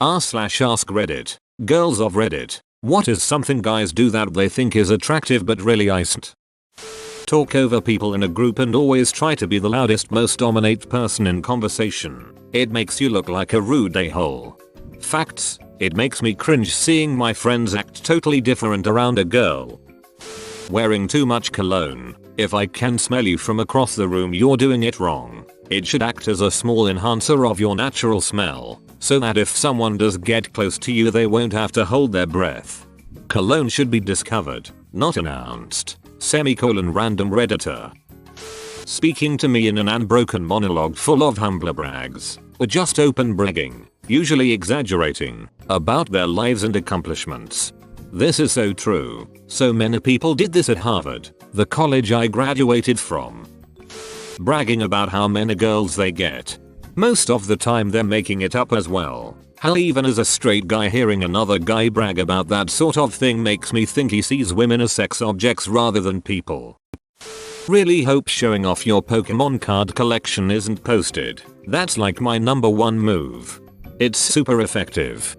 r/AskReddit. Girls of Reddit. What is something guys do that they think is attractive but really isn't? Talk over people in a group and always try to be the loudest, most dominant person in conversation. It makes you look like a rude a-hole. Facts: it makes me cringe seeing my friends act totally different around a girl. Wearing too much cologne. If I can smell you from across the room, you're doing it wrong. It should act as a small enhancer of your natural smell, so that if someone does get close to you they won't have to hold their breath. Cologne should be discovered, not announced. Random Redditor. Speaking to me in an unbroken monologue full of humble brags, or just open bragging, usually exaggerating, about their lives and accomplishments. This is so true. So many people did this at Harvard, the college I graduated from. Bragging about how many girls they get. Most of the time they're making it up as well. Hell, even as a straight guy, hearing another guy brag about that sort of thing makes me think he sees women as sex objects rather than people. Really hope showing off your Pokemon card collection isn't posted. That's like my #1 move. It's super effective.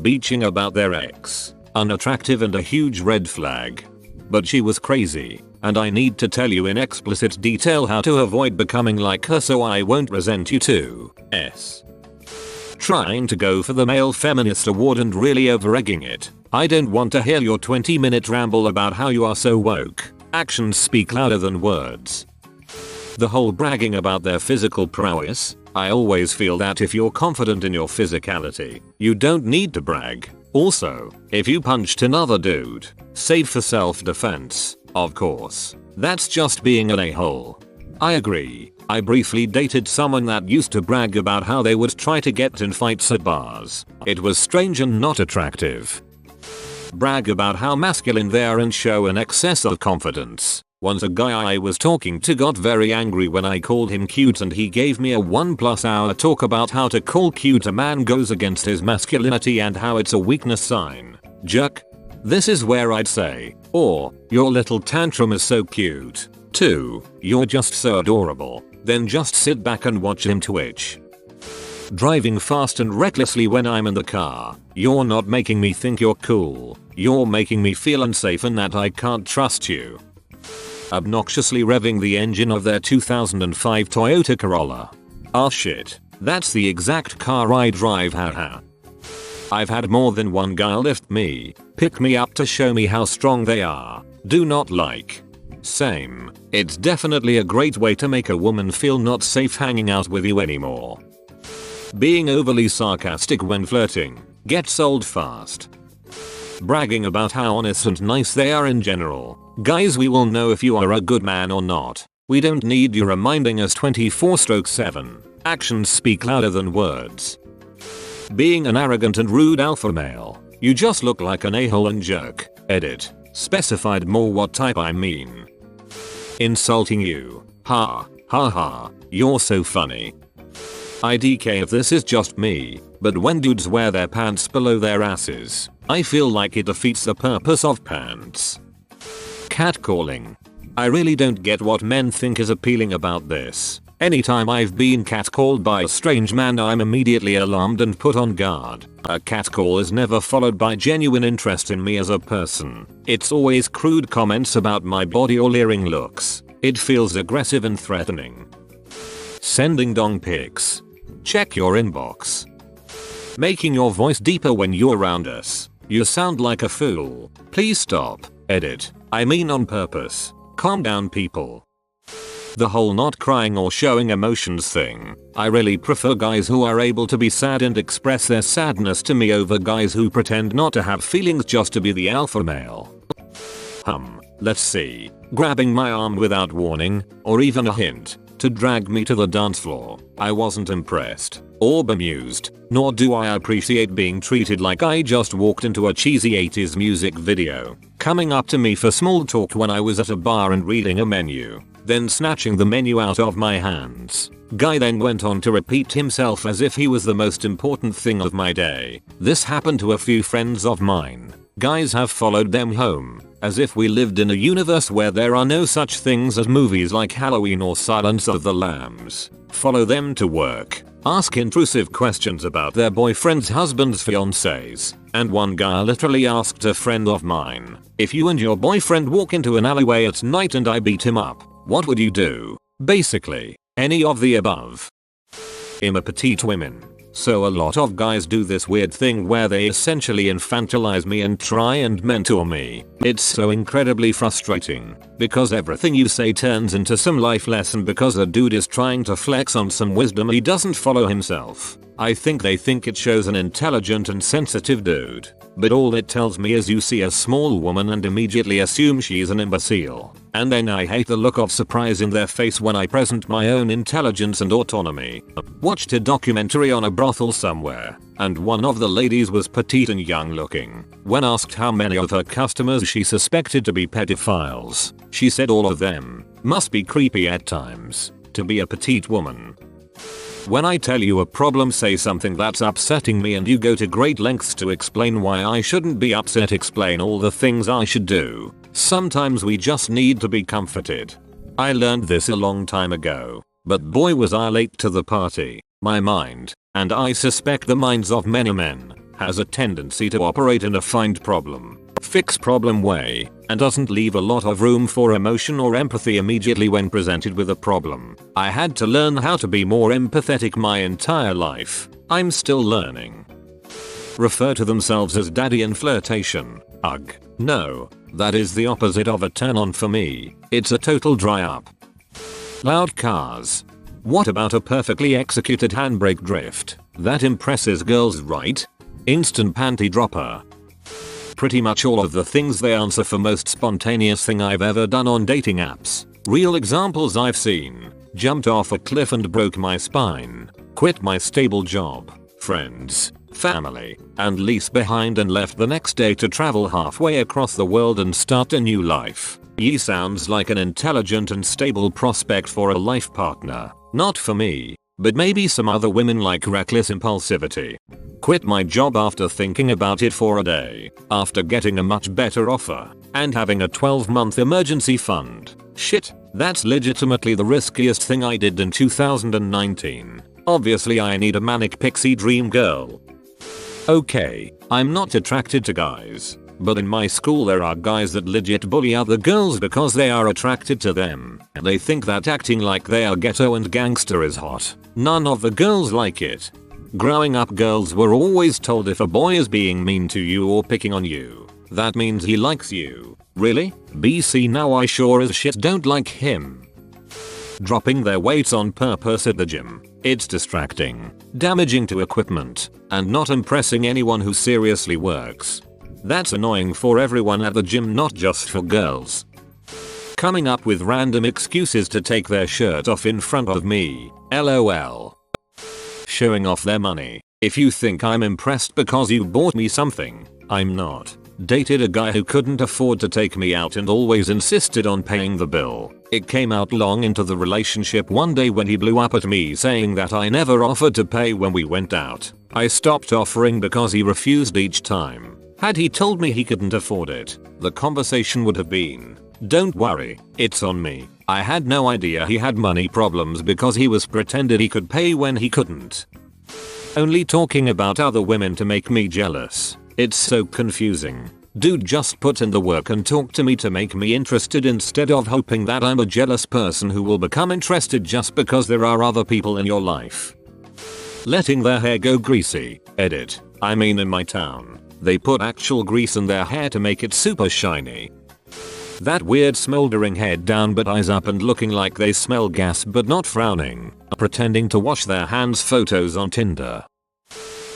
Beaching about their ex. Unattractive and a huge red flag. But she was crazy, and I need to tell you in explicit detail how to avoid becoming like her so I won't resent you too. Trying to go for the male feminist award and really over-egging it. I don't want to hear your 20-minute ramble about how you are so woke. Actions speak louder than words. The whole bragging about their physical prowess. I always feel that if you're confident in your physicality, you don't need to brag. Also, if you punched another dude, save for self-defense, of course. That's just being an a-hole. I agree. I briefly dated someone that used to brag about how they would try to get in fights at bars. It was strange and not attractive. Brag about how masculine they are and show an excess of confidence. Once a guy I was talking to got very angry when I called him cute, and he gave me a 1+ hour talk about how to call cute a man goes against his masculinity and how it's a weakness sign. Jerk. This is where I'd say, or, your little tantrum is so cute. 2. You're just so adorable. Then just sit back and watch him twitch. Driving fast and recklessly when I'm in the car. You're not making me think you're cool. You're making me feel unsafe and that I can't trust you. Obnoxiously revving the engine of their 2005 Toyota Corolla. Ah shit. That's the exact car I drive, haha. I've had more than one guy lift me, pick me up to show me how strong they are. Do not like. Same. It's definitely a great way to make a woman feel not safe hanging out with you anymore. Being overly sarcastic when flirting gets old fast. Bragging about how honest and nice they are in general. Guys, we will know if you are a good man or not. We don't need you reminding us 24/7. Actions speak louder than words. Being an arrogant and rude alpha male. You just look like an a-hole and jerk. Edit. Specified more what type I mean. Insulting you. Ha. Ha ha. You're so funny. IDK if this is just me, but when dudes wear their pants below their asses, I feel like it defeats the purpose of pants. Catcalling. I really don't get what men think is appealing about this. Anytime I've been catcalled by a strange man, I'm immediately alarmed and put on guard. A catcall is never followed by genuine interest in me as a person. It's always crude comments about my body or leering looks. It feels aggressive and threatening. Sending dong pics. Check your inbox. Making your voice deeper when you're around us. You sound like a fool. Please stop. Edit. I mean on purpose. Calm down, people. The whole not crying or showing emotions thing. I really prefer guys who are able to be sad and express their sadness to me over guys who pretend not to have feelings just to be the alpha male. Let's see. Grabbing my arm without warning, or even a hint, to drag me to the dance floor. I wasn't impressed or bemused, nor do I appreciate being treated like I just walked into a cheesy 80s music video. Coming up to me for small talk when I was at a bar and reading a menu, then snatching the menu out of my hands. Guy then went on to repeat himself as if he was the most important thing of my day. This happened to a few friends of mine. Guys have followed them home, as if we lived in a universe where there are no such things as movies like Halloween or Silence of the Lambs. Follow them to work, Ask intrusive questions about their boyfriends, husbands, fiancés. And one guy literally asked a friend of mine, if you and your boyfriend walk into an alleyway at night and I beat him up, what would you do? Basically, any of the above. I'm a petite woman. So a lot of guys do this weird thing where they essentially infantilize me and try and mentor me. It's so incredibly frustrating, because everything you say turns into some life lesson because a dude is trying to flex on some wisdom he doesn't follow himself. I think they think it shows an intelligent and sensitive dude, but all it tells me is you see a small woman and immediately assume she's an imbecile. And then I hate the look of surprise in their face when I present my own intelligence and autonomy. Watched a documentary on a brothel somewhere, and one of the ladies was petite and young looking. When asked how many of her customers she suspected to be pedophiles, she said all of them. Must be creepy at times to be a petite woman. When I tell you a problem, say something that's upsetting me, and you go to great lengths to explain why I shouldn't be upset, explain all the things I should do. Sometimes we just need to be comforted. I learned this a long time ago, but boy was I late to the party. My mind, and I suspect the minds of many men, has a tendency to operate in a find problem, fix problem way, and doesn't leave a lot of room for emotion or empathy immediately when presented with a problem. I had to learn how to be more empathetic my entire life. I'm still learning. Refer to themselves as daddy in flirtation. Ugh. No, that is the opposite of a turn on for me. It's a total dry up. Loud cars. What about a perfectly executed handbrake drift? That impresses girls, right? Instant panty dropper. Pretty much all of the things they answer for most spontaneous thing I've ever done on dating apps. Real examples I've seen. Jumped off a cliff and broke my spine. Quit my stable job. Friends, family, and lease behind and left the next day to travel halfway across the world and start a new life. Ye sounds like an intelligent and stable prospect for a life partner. Not for me, but maybe some other women like reckless impulsivity. Quit my job after thinking about it for a day, after getting a much better offer, and having a 12-month emergency fund. Shit, that's legitimately the riskiest thing I did in 2019. Obviously I need a manic pixie dream girl. Okay, I'm not attracted to guys, but in my school there are guys that legit bully other girls because they are attracted to them. They think that acting like they are ghetto and gangster is hot. None of the girls like it. Growing up, girls were always told if a boy is being mean to you or picking on you, that means he likes you. Really? BC, now I sure as shit don't like him. Dropping their weights on purpose at the gym. It's distracting, damaging to equipment, and not impressing anyone who seriously works. That's annoying for everyone at the gym, not just for girls. Coming up with random excuses to take their shirt off in front of me. LOL. Showing off their money. If you think I'm impressed because you bought me something, I'm not. Dated a guy who couldn't afford to take me out and always insisted on paying the bill. It came out long into the relationship one day when he blew up at me saying that I never offered to pay when we went out. I stopped offering because he refused each time. Had he told me he couldn't afford it, the conversation would have been, "Don't worry, it's on me." I had no idea he had money problems because he was pretended he could pay when he couldn't. Only talking about other women to make me jealous. It's so confusing. Dude, just put in the work and talk to me to make me interested instead of hoping that I'm a jealous person who will become interested just because there are other people in your life. Letting their hair go greasy. Edit. I mean, in my town, they put actual grease in their hair to make it super shiny. That weird smoldering head down but eyes up and looking like they smell gas but not frowning. Pretending to wash their hands photos on Tinder.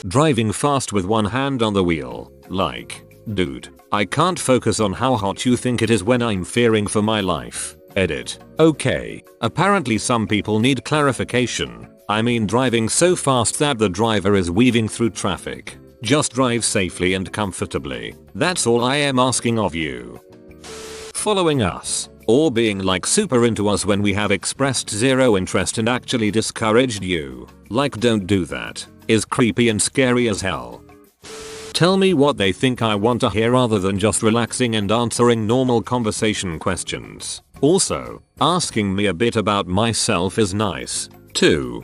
Driving fast with one hand on the wheel. Like, dude, I can't focus on how hot you think it is when I'm fearing for my life. Edit. Okay, apparently some people need clarification. I mean, driving so fast that the driver is weaving through traffic. Just drive safely and comfortably. That's all I am asking of you. Following us, or being like super into us when we have expressed zero interest and actually discouraged you. Like, don't do that. Is creepy and scary as hell. Tell me what they think I want to hear other than just relaxing and answering normal conversation questions. Also, asking me a bit about myself is nice, too.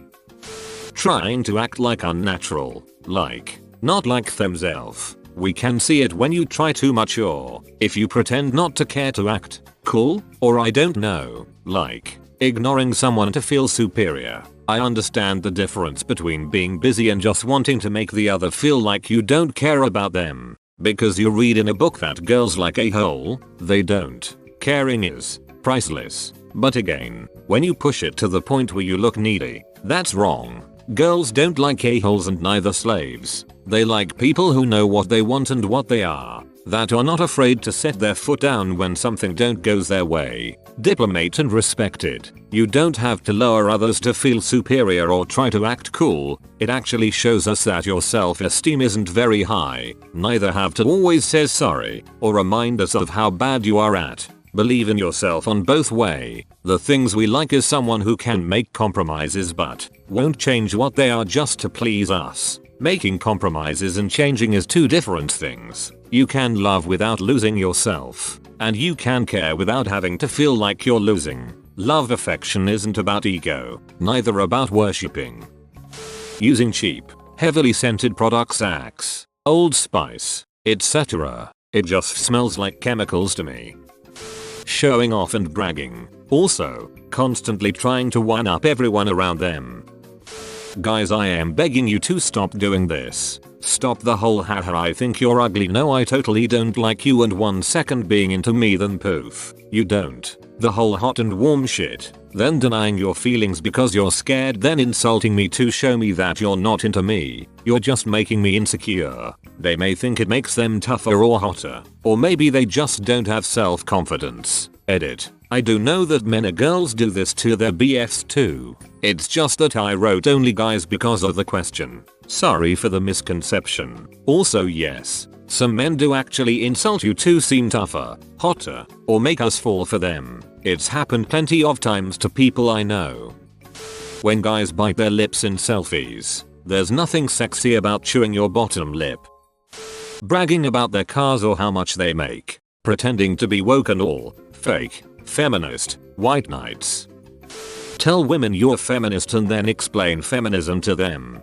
Trying to act like unnatural. Like, not like themselves. We can see it when you try too much or if you pretend not to care to act cool, or I don't know, like ignoring someone to feel superior. I understand the difference between being busy and just wanting to make the other feel like you don't care about them. Because you read in a book that girls like a hole, they don't. Caring is priceless. But again, when you push it to the point where you look needy, that's wrong. Girls don't like a-holes and neither slaves. They like people who know what they want and what they are, that are not afraid to set their foot down when something don't goes their way. Diplomate and respected. You don't have to lower others to feel superior or try to act cool. It actually shows us that your self-esteem isn't very high. Neither have to always say sorry or remind us of how bad you are at. Believe in yourself on both way. The things we like is someone who can make compromises but won't change what they are just to please us. Making compromises and changing is two different things. You can love without losing yourself, and you can care without having to feel like you're losing. Love affection isn't about ego, neither about worshipping. Using cheap, heavily scented products, Axe, Old Spice, etc. It just smells like chemicals to me. Showing off and bragging. Also, constantly trying to one up everyone around them. Guys, I am begging you to stop doing this. Stop the whole haha I think you're ugly, no I totally don't like you, and 1 second being into me then poof, you don't. The whole hot and warm shit. Then denying your feelings because you're scared, then insulting me to show me that you're not into me. You're just making me insecure. They may think it makes them tougher or hotter. Or maybe they just don't have self-confidence. Edit. I do know that men or girls do this to their BFs too. It's just that I wrote only guys because of the question. Sorry for the misconception. Also yes, some men do actually insult you to seem tougher, hotter, or make us fall for them. It's happened plenty of times to people I know. When guys bite their lips in selfies, there's nothing sexy about chewing your bottom lip. Bragging about their cars or how much they make. Pretending to be woke and all. Fake. Feminist. White knights. Tell women you're feminist and then explain feminism to them.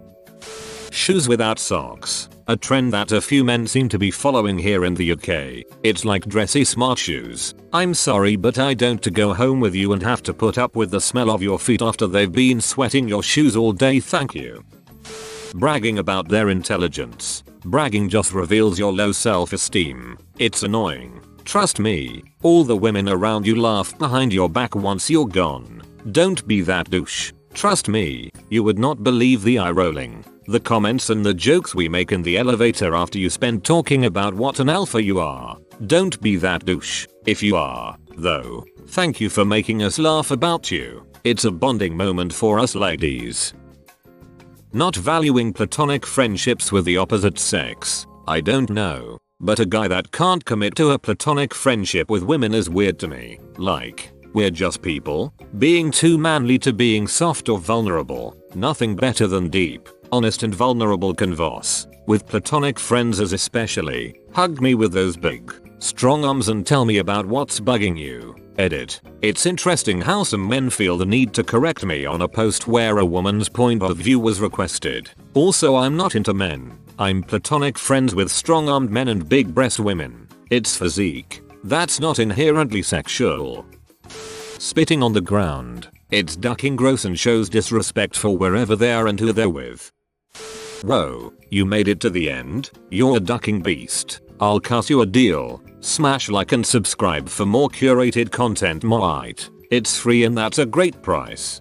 Shoes without socks. A trend that a few men seem to be following here in the UK. It's like dressy smart shoes. I'm sorry but I don't to go home with you and have to put up with the smell of your feet after they've been sweating your shoes all day, thank you. Bragging about their intelligence. Bragging just reveals your low self-esteem. It's annoying. Trust me, all the women around you laugh behind your back once you're gone. Don't be that douche. Trust me, you would not believe the eye rolling, the comments and the jokes we make in the elevator after you spend talking about what an alpha you are. Don't be that douche. If you are, though, thank you for making us laugh about you. It's a bonding moment for us ladies. Not valuing platonic friendships with the opposite sex. I don't know, but a guy that can't commit to a platonic friendship with women is weird to me. Like, we're just people, being too manly to being soft or vulnerable. Nothing better than deep, honest and vulnerable converse. With platonic friends as especially. Hug me with those big, strong arms and tell me about what's bugging you. Edit. It's interesting how some men feel the need to correct me on a post where a woman's point of view was requested. Also, I'm not into men. I'm platonic friends with strong-armed men and big-breast women. It's physique. That's not inherently sexual. Spitting on the ground. It's ducking gross and shows disrespect for wherever they are and who they're with. Whoa, you made it to the end? You're a ducking beast. I'll cut you a deal. Smash like and subscribe for more curated content. It's free and that's a great price.